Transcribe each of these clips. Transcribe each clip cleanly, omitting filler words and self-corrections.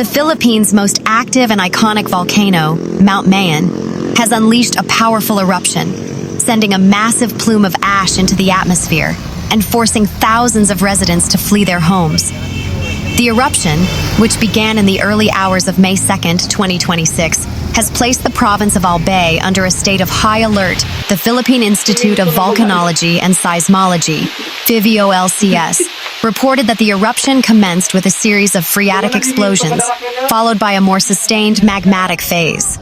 The Philippines' most active and iconic volcano, Mount Mayon, has unleashed a powerful eruption, sending a massive plume of ash into the atmosphere and forcing thousands of residents to flee their homes. The eruption, which began in the early hours of May 2nd, 2026, has placed the province of Albay under a state of high alert. The Philippine Institute of Volcanology and Seismology, PHIVOLCS, reported that the eruption commenced with a series of phreatic explosions, followed by a more sustained magmatic phase.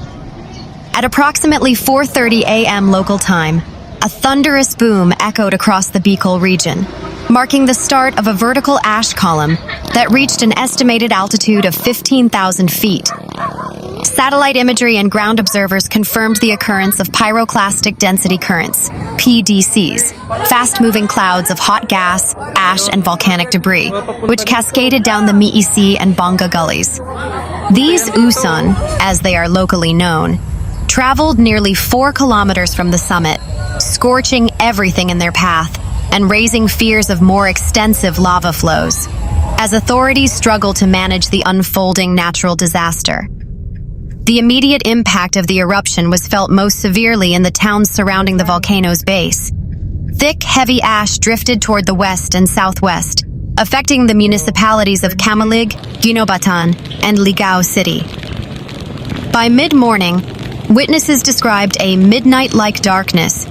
At approximately 4:30 a.m. local time, a thunderous boom echoed across the Bicol region, marking the start of a vertical ash column that reached an estimated altitude of 15,000 feet. Satellite imagery and ground observers confirmed the occurrence of pyroclastic density currents, PDCs, fast-moving clouds of hot gas, ash, and volcanic debris, which cascaded down the Miisi and Bonga gullies. These uson, as they are locally known, traveled nearly 4 kilometers from the summit, scorching everything in their path and raising fears of more extensive lava flows, as authorities struggle to manage the unfolding natural disaster. The immediate impact of the eruption was felt most severely in the towns surrounding the volcano's base. Thick, heavy ash drifted toward the west and southwest, affecting the municipalities of Camalig, Ginobatan, and Ligao City. By mid-morning, witnesses described a midnight-like darkness,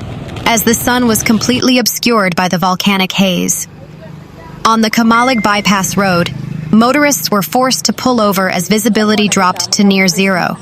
as the sun was completely obscured by the volcanic haze. On the Camalig Bypass Road, motorists were forced to pull over as visibility dropped to near zero.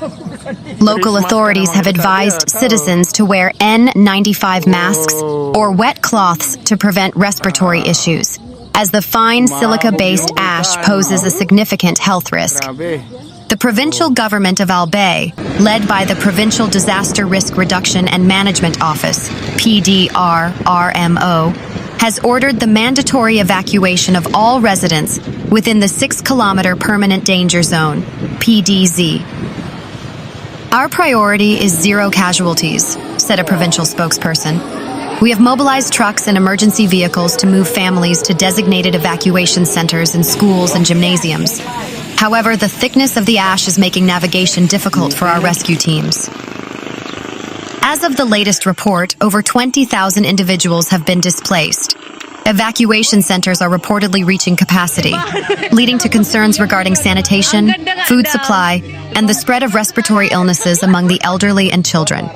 Local authorities have advised citizens to wear N95 masks or wet cloths to prevent respiratory issues, as the fine silica-based ash poses a significant health risk. The provincial government of Albay, led by the Provincial Disaster Risk Reduction and Management Office, PDRRMO, has ordered the mandatory evacuation of all residents within the 6-kilometer permanent danger zone, PDZ. Our priority is zero casualties, said a provincial spokesperson. We have mobilized trucks and emergency vehicles to move families to designated evacuation centers in schools and gymnasiums. However, the thickness of the ash is making navigation difficult for our rescue teams. As of the latest report, over 20,000 individuals have been displaced. Evacuation centers are reportedly reaching capacity, leading to concerns regarding sanitation, food supply, and the spread of respiratory illnesses among the elderly and children.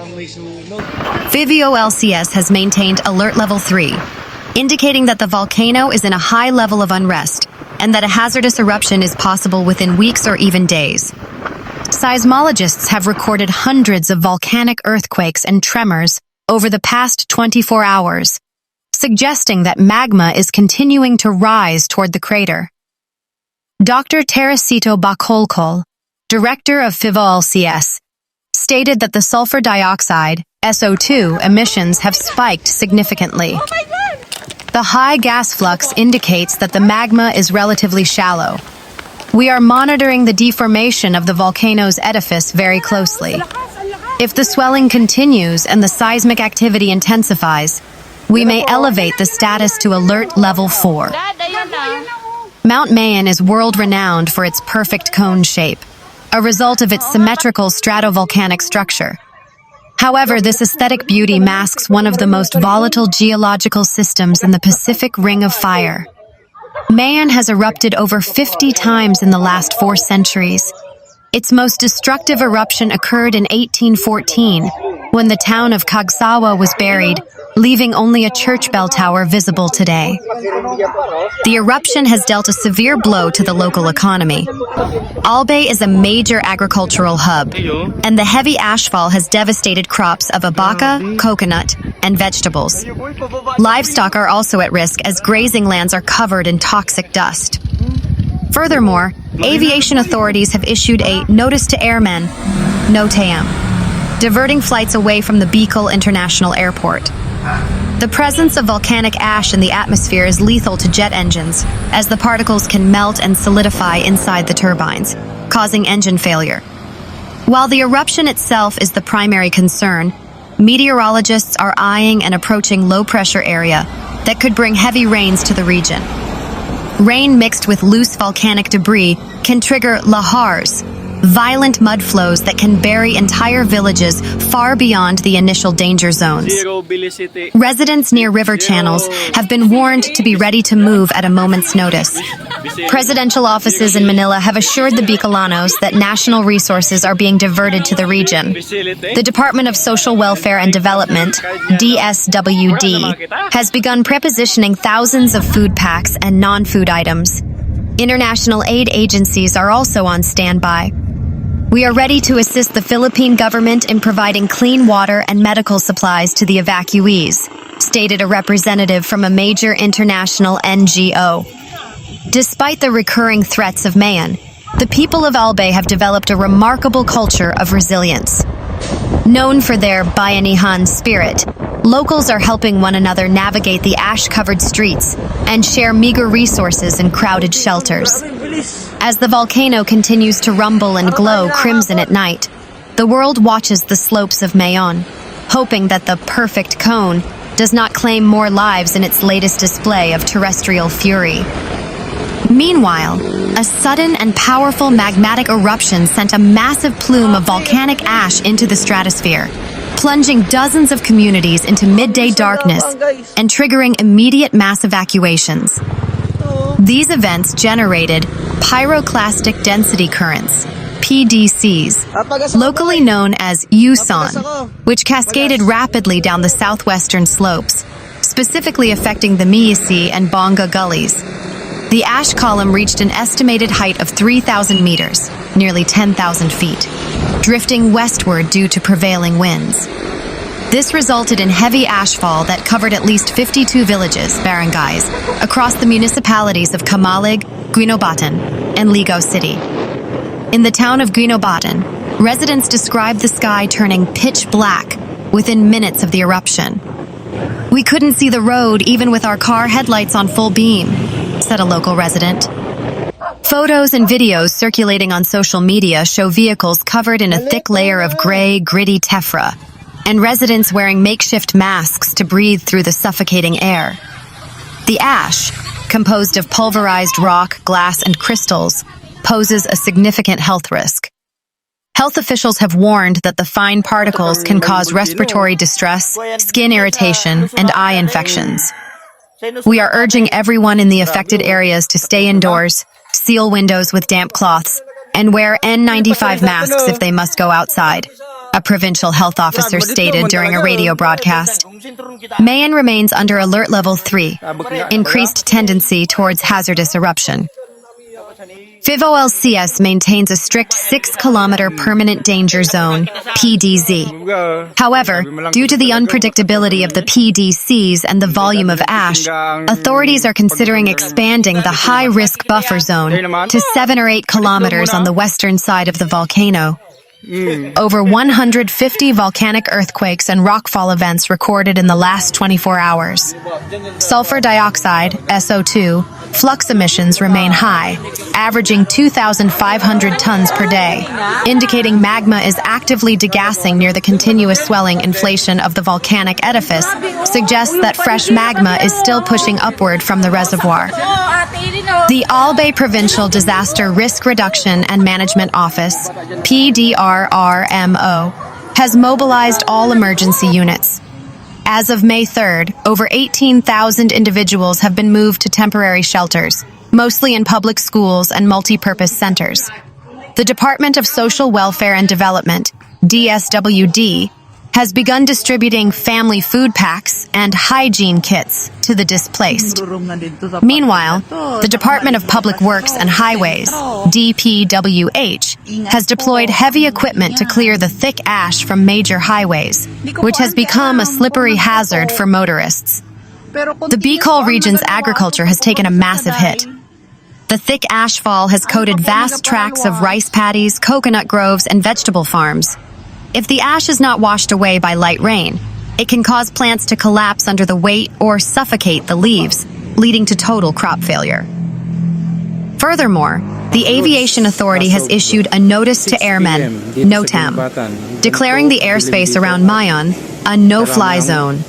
PHIVOLCS has maintained Alert Level 3, indicating that the volcano is in a high level of unrest and that a hazardous eruption is possible within weeks or even days. Seismologists have recorded hundreds of volcanic earthquakes and tremors over the past 24 hours, suggesting that magma is continuing to rise toward the crater. Dr. Teresito Bacolcol, director of PHIVOLCS, stated that the sulfur dioxide, SO2, emissions have spiked significantly. The high gas flux indicates that the magma is relatively shallow. We are monitoring the deformation of the volcano's edifice very closely. If the swelling continues and the seismic activity intensifies, we may elevate the status to Alert Level 4. Mount Mayon is world-renowned for its perfect cone shape, a result of its symmetrical stratovolcanic structure. However, this aesthetic beauty masks one of the most volatile geological systems in the Pacific Ring of Fire. Mayon has erupted over 50 times in the last 4 centuries. Its most destructive eruption occurred in 1814, when the town of Cagsawa was buried, leaving only a church bell tower visible today. The eruption has dealt a severe blow to the local economy. Albay is a major agricultural hub, and the heavy ashfall has devastated crops of abaca, coconut, and vegetables. Livestock are also at risk as grazing lands are covered in toxic dust. Furthermore, aviation authorities have issued a Notice to Airmen, NOTAM, diverting flights away from the Bicol International Airport. The presence of volcanic ash in the atmosphere is lethal to jet engines, as the particles can melt and solidify inside the turbines, causing engine failure. While the eruption itself is the primary concern, meteorologists are eyeing an approaching low-pressure area that could bring heavy rains to the region. Rain mixed with loose volcanic debris can trigger lahars, violent mud flows that can bury entire villages far beyond the initial danger zones. Residents near river channels have been warned to be ready to move at a moment's notice. Presidential offices in Manila have assured the Bicolanos that national resources are being diverted to the region. The Department of Social Welfare and Development, DSWD, has begun prepositioning thousands of food packs and non-food items. International aid agencies are also on standby. We are ready to assist the Philippine government in providing clean water and medical supplies to the evacuees, stated a representative from a major international NGO. Despite the recurring threats of Mayon, the people of Albay have developed a remarkable culture of resilience. Known for their bayanihan spirit, locals are helping one another navigate the ash-covered streets and share meager resources in crowded shelters. As the volcano continues to rumble and glow crimson at night, the world watches the slopes of Mayon, hoping that the perfect cone does not claim more lives in its latest display of terrestrial fury. Meanwhile, a sudden and powerful magmatic eruption sent a massive plume of volcanic ash into the stratosphere, plunging dozens of communities into midday darkness and triggering immediate mass evacuations. These events generated pyroclastic density currents, PDCs, locally known as Yuson, which cascaded rapidly down the southwestern slopes, specifically affecting the Miyasi and Bonga gullies. The ash column reached an estimated height of 3,000 meters, nearly 10,000 feet, drifting westward due to prevailing winds. This resulted in heavy ashfall that covered at least 52 villages, barangays, across the municipalities of Camalig, Guinobatan, and Ligao City. In the town of Guinobatan, residents described the sky turning pitch black within minutes of the eruption. "We couldn't see the road even with our car headlights on full beam," said a local resident. Photos and videos circulating on social media show vehicles covered in a thick layer of gray, gritty tephra, and residents wearing makeshift masks to breathe through the suffocating air. The ash, composed of pulverized rock, glass, and crystals, poses a significant health risk. Health officials have warned that the fine particles can cause respiratory distress, skin irritation, and eye infections. We are urging everyone in the affected areas to stay indoors, seal windows with damp cloths, and wear N95 masks if they must go outside, a provincial health officer stated during a radio broadcast. Mayon remains under alert level 3, increased tendency towards hazardous eruption. FIVOLCS maintains a strict 6-kilometer permanent danger zone, PDZ. However, due to the unpredictability of the PDCs and the volume of ash, authorities are considering expanding the high-risk buffer zone to 7 or 8 kilometers on the western side of the volcano. Over 150 volcanic earthquakes and rockfall events recorded in the last 24 hours. Sulfur dioxide, SO2, flux emissions remain high, averaging 2,500 tons per day, indicating magma is actively degassing near the continuous swelling inflation of the volcanic edifice, suggests that fresh magma is still pushing upward from the reservoir. The Albay Provincial Disaster Risk Reduction and Management Office, PDRRMO, has mobilized all emergency units. As of May 3rd, over 18,000 individuals have been moved to temporary shelters, mostly in public schools and multi-purpose centers. The Department of Social Welfare and Development, DSWD, has begun distributing family food packs and hygiene kits to the displaced. Meanwhile, the Department of Public Works and Highways, DPWH, has deployed heavy equipment to clear the thick ash from major highways, which has become a slippery hazard for motorists. The Bicol region's agriculture has taken a massive hit. The thick ashfall has coated vast tracts of rice paddies, coconut groves, and vegetable farms. If the ash is not washed away by light rain, it can cause plants to collapse under the weight or suffocate the leaves, leading to total crop failure. Furthermore, the Aviation Authority has issued a notice to airmen, NOTAM, declaring the airspace around Mayon a no-fly zone.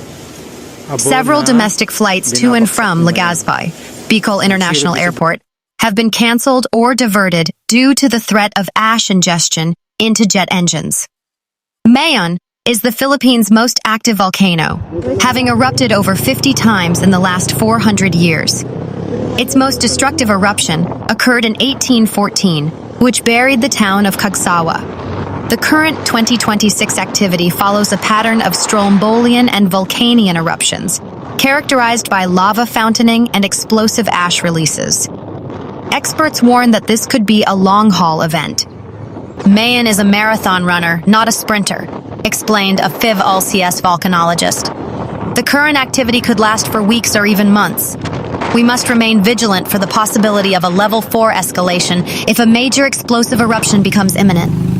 Several domestic flights to and from Legazpi, Bicol International Airport, have been canceled or diverted due to the threat of ash ingestion into jet engines. Mayon is the Philippines' most active volcano, having erupted over 50 times in the last 400 years. Its most destructive eruption occurred in 1814, which buried the town of Cagsawa. The current 2026 activity follows a pattern of strombolian and volcanian eruptions, characterized by lava fountaining and explosive ash releases. Experts warn that this could be a long-haul event. Mayon is a marathon runner, not a sprinter, explained a FIV-LCS volcanologist. The current activity could last for weeks or even months. We must remain vigilant for the possibility of a level 4 escalation if a major explosive eruption becomes imminent.